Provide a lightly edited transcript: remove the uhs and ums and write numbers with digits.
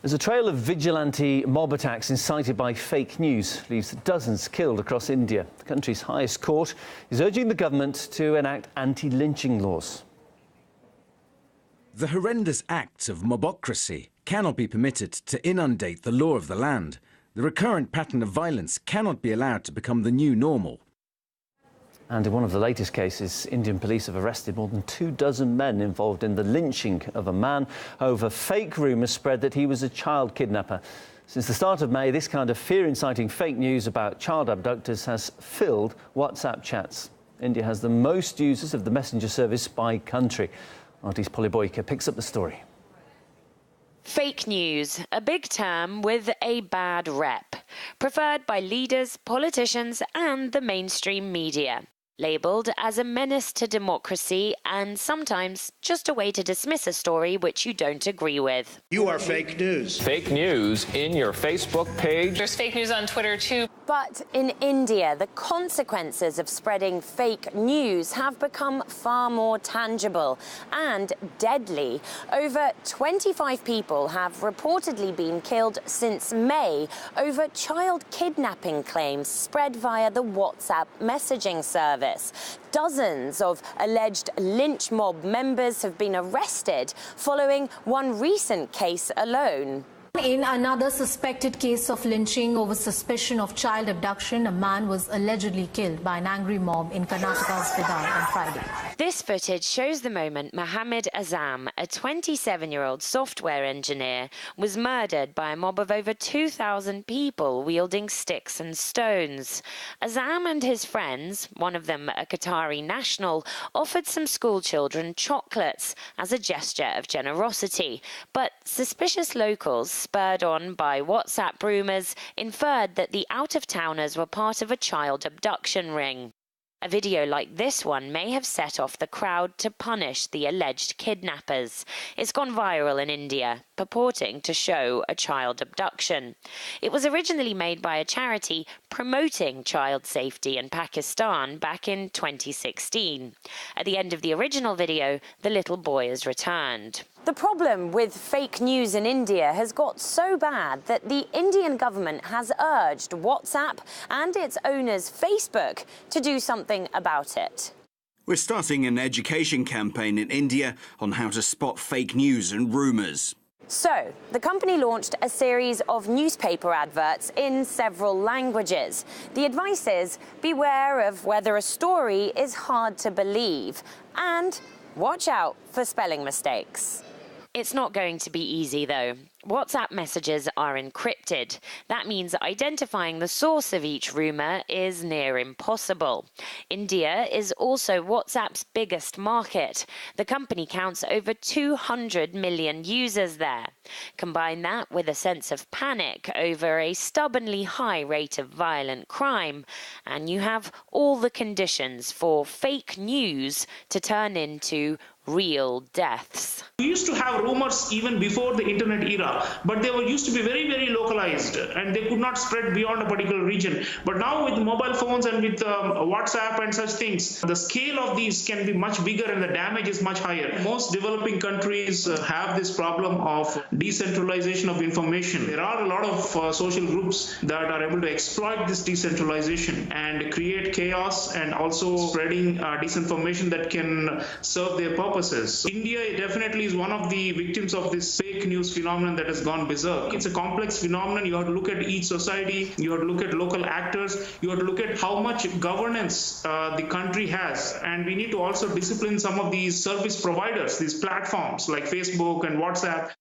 As a trail of vigilante mob attacks incited by fake news leaves dozens killed across India, the country's highest court is urging the government to enact anti-lynching laws. The horrendous acts of mobocracy cannot be permitted to inundate the law of the land. The recurrent pattern of violence cannot be allowed to become the new normal. And in one of the latest cases, Indian police have arrested more than 24 men involved in the lynching of a man over fake rumours spread that he was a child kidnapper. Since the start of May, this kind of fear-inciting fake news about child abductors has filled WhatsApp chats. India has the most users of the messenger service by country. RT's Polly Boyka picks up the story. Fake news, a big term with a bad rep, preferred by leaders, politicians and the mainstream media. Labelled as a menace to democracy and sometimes just a way to dismiss a story which you don't agree with. You are fake news. Fake news in your Facebook page. There's fake news on Twitter too. But in India, the consequences of spreading fake news have become far more tangible and deadly. Over 25 people have reportedly been killed since May over child kidnapping claims spread via the WhatsApp messaging service. Dozens of alleged lynch mob members have been arrested following one recent case alone. In another suspected case of lynching over suspicion of child abduction, a man was allegedly killed by an angry mob in Karnataka's Bidar on Friday. This footage shows the moment Mohammed Azam, a 27-year-old software engineer, was murdered by a mob of over 2,000 people wielding sticks and stones. Azam and his friends, one of them a Qatari national, offered some school children chocolates as a gesture of generosity. But suspicious locals, spurred on by WhatsApp rumours, inferred that the out-of-towners were part of a child abduction ring. A video like this one may have set off the crowd to punish the alleged kidnappers. It's gone viral in India, purporting to show a child abduction. It was originally made by a charity promoting child safety in Pakistan back in 2016. At the end of the original video, the little boy is returned. The problem with fake news in India has got so bad that the Indian government has urged WhatsApp and its owners Facebook to do something about it. We're starting an education campaign in India on how to spot fake news and rumours. So, the company launched a series of newspaper adverts in several languages. The advice is beware of whether a story is hard to believe and watch out for spelling mistakes. It's not going to be easy, though. WhatsApp messages are encrypted. That means identifying the source of each rumour is near impossible. India is also WhatsApp's biggest market. The company counts over 200 million users there. Combine that with a sense of panic over a stubbornly high rate of violent crime, and you have all the conditions for fake news to turn into real deaths. We used to have rumors even before the internet era, but they were used to be very, very localized and they could not spread beyond a particular region. But now with mobile phones and with WhatsApp and such things, the scale of these can be much bigger and the damage is much higher. Most developing countries have this problem of decentralization of information. There are a lot of social groups that are able to exploit this decentralization and create chaos and also spreading disinformation that can serve their purposes. India definitely is one of the victims of this fake news phenomenon that has gone berserk. It's a complex phenomenon. You have to look at each society, you have to look at local actors, you have to look at how much governance the country has. And we need to also discipline some of these service providers, these platforms like Facebook and WhatsApp.